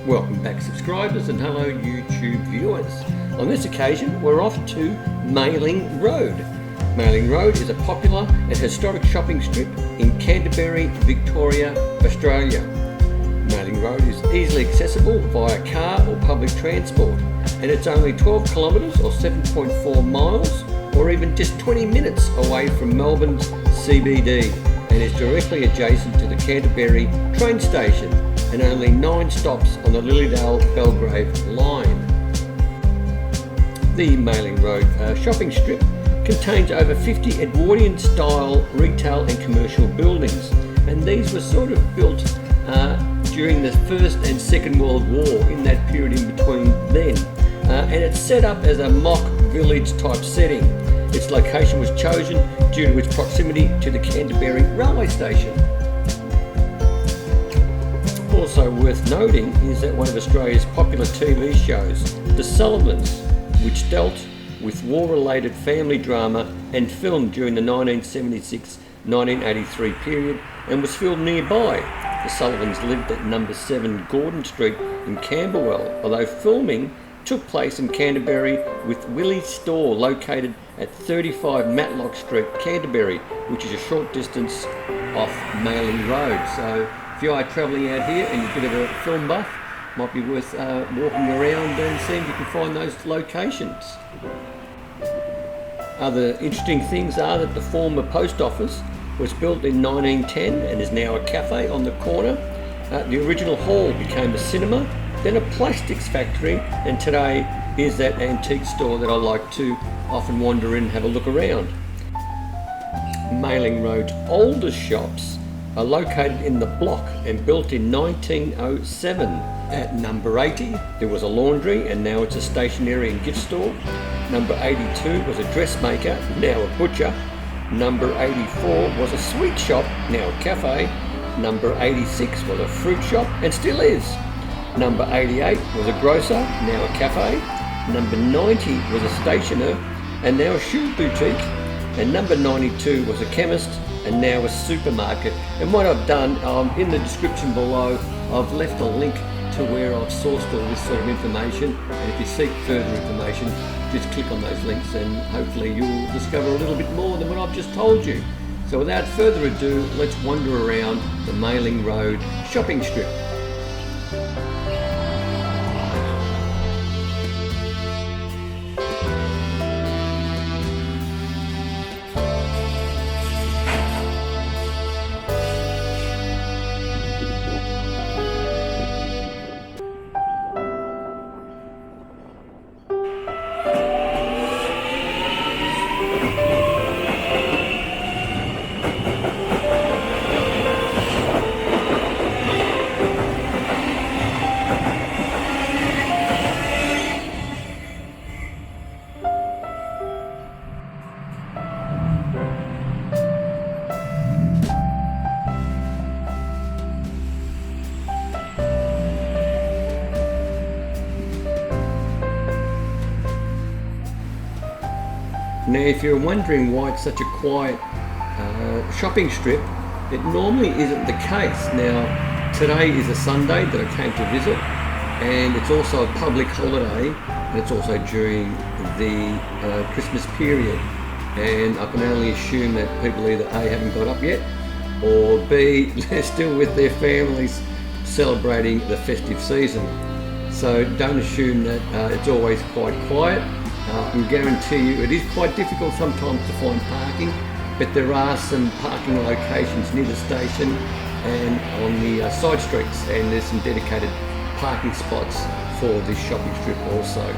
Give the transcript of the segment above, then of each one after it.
Welcome back subscribers and hello YouTube viewers. On this occasion we're off to Mailing Road. Mailing Road is a popular and historic shopping strip in Canterbury, Victoria, Australia. Mailing Road is easily accessible via car or public transport, and it's only 12 kilometres or 7.4 miles or even just 20 minutes away from Melbourne's CBD, and is directly adjacent to the Canterbury Train Station and only 9 stops on the Lilydale Belgrave Line. The Mailing Road shopping strip contains over 50 Edwardian-style retail and commercial buildings, and these were sort of built during the First and Second World War, in that period in between then. And it's set up as a mock village type setting. Its location was chosen due to its proximity to the Canterbury railway station. Also worth noting is that one of Australia's popular TV shows, The Sullivans, which dealt with war-related family drama and filmed during the 1976-1983 period and was filmed nearby. The Sullivans lived at number 7 Gordon Street in Camberwell, although filming took place in Canterbury, with Willy's store located at 35 Matlock Street, Canterbury, which is a short distance off Mailing Road. So if you are travelling out here and you're a bit of a film buff, might be worth walking around and seeing if you can find those locations. Other interesting things are that the former post office was built in 1910 and is now a cafe on the corner. The original hall became a cinema, then a plastics factory, and today is that antique store that I like to often wander in and have a look around. Mailing Road's oldest shops are located in the block and built in 1907. At number 80 there was a laundry, and now it's a stationery and gift store. Number 82 was a dressmaker, now a butcher. Number 84 was a sweet shop, now a cafe. Number 86 was a fruit shop, and still is. Number 88 was a grocer, now a cafe. Number 90 was a stationer, and now a shoe boutique. And number 92 was a chemist, and now a supermarket. And what I've done, in the description below, I've left a link to where I've sourced all this sort of information, and if you seek further information, just click on those links and hopefully you'll discover a little bit more than what I've just told you. So without further ado, let's wander around the Mailing Road shopping strip. Now, if you're wondering why it's such a quiet shopping strip, it normally isn't the case. Now, today is a Sunday that I came to visit, and it's also a public holiday, and it's also during the Christmas period. And I can only assume that people either A, haven't got up yet, or B, they're still with their families celebrating the festive season. So don't assume that it's always quite quiet. I can guarantee you it is quite difficult sometimes to find parking, but there are some parking locations near the station and on the side streets, and there's some dedicated parking spots for this shopping strip also.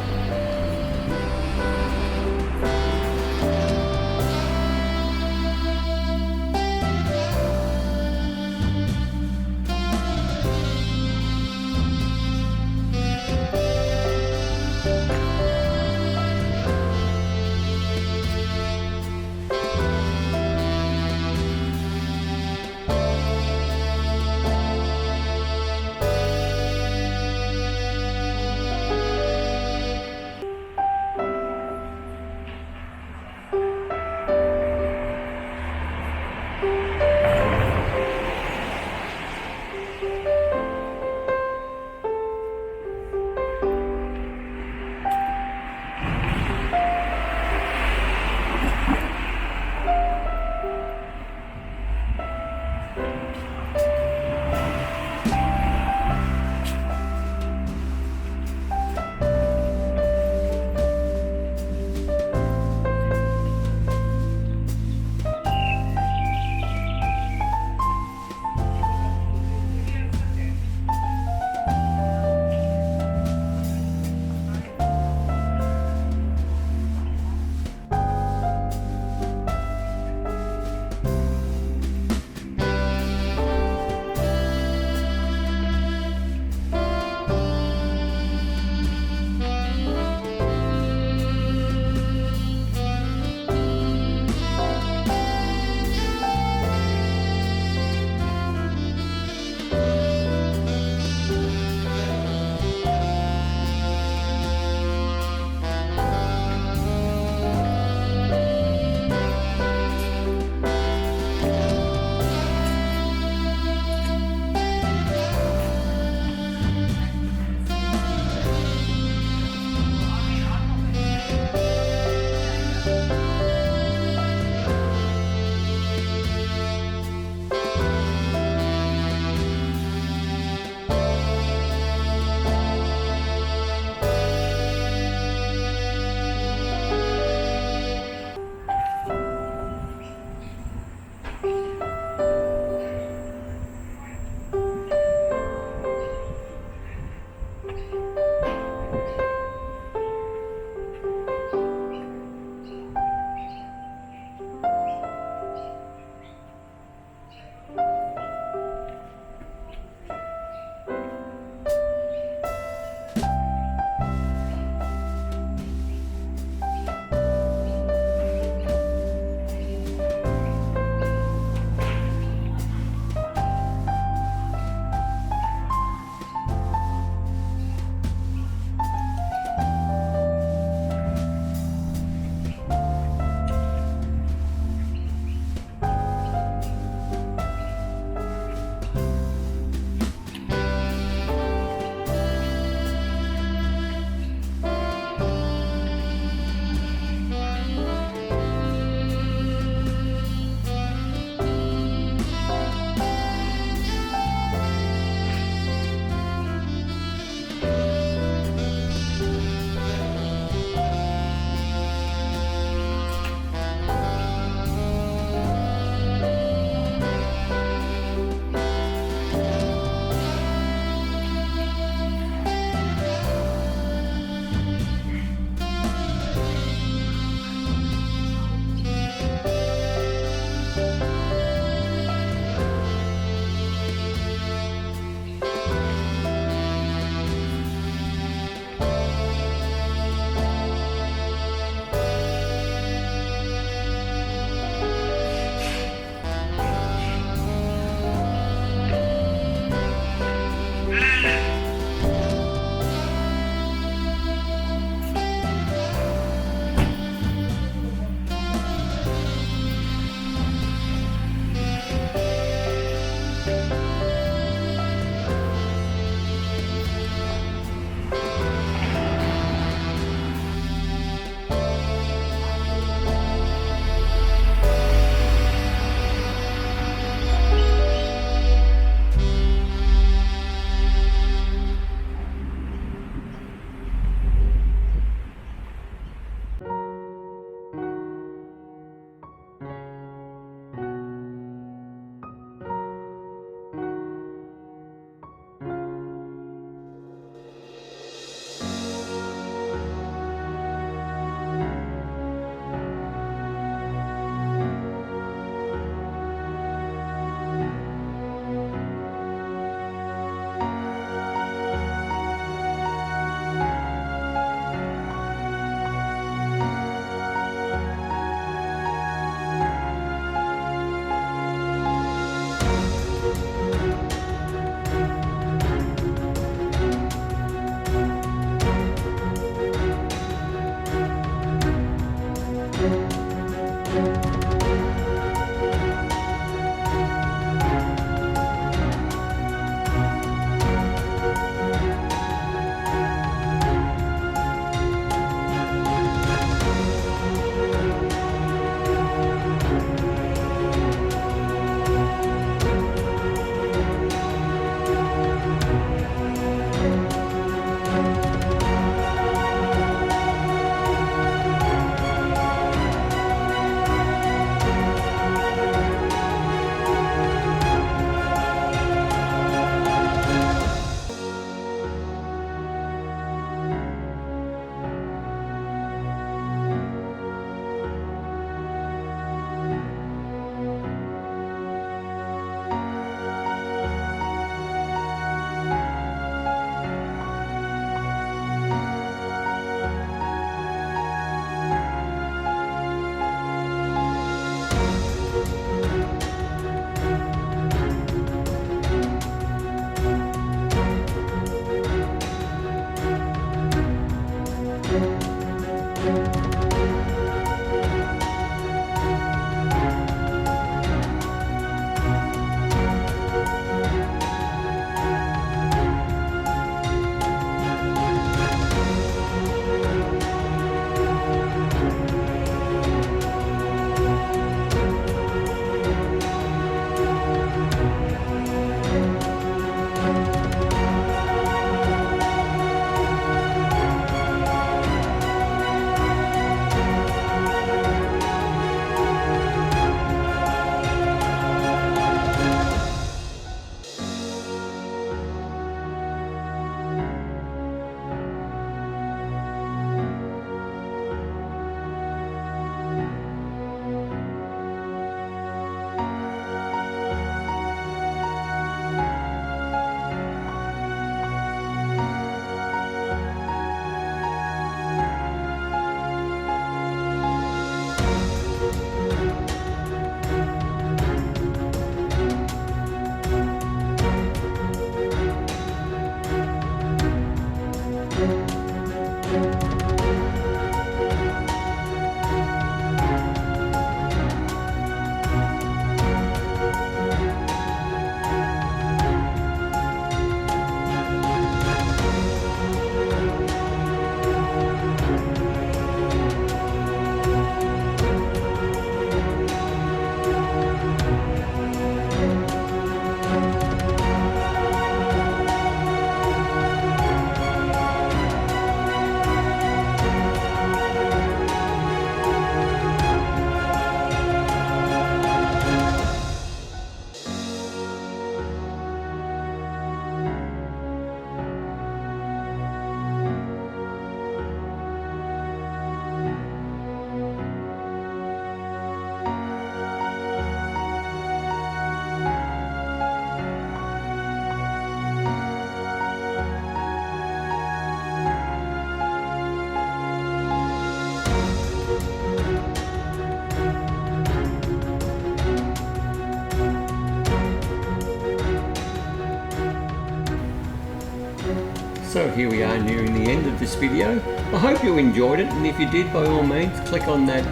So here we are nearing the end of this video. I hope you enjoyed it, and if you did, by all means click on that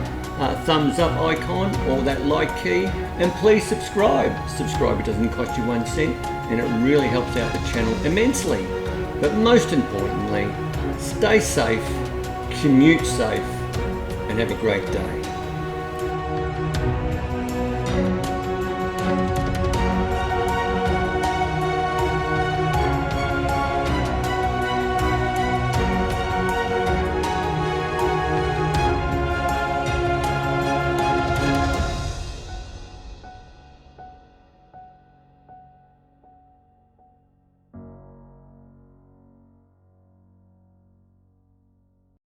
thumbs up icon or that like key, and please subscribe. It doesn't cost you 1 cent and it really helps out the channel immensely. But most importantly, stay safe, commute safe, and have a great day.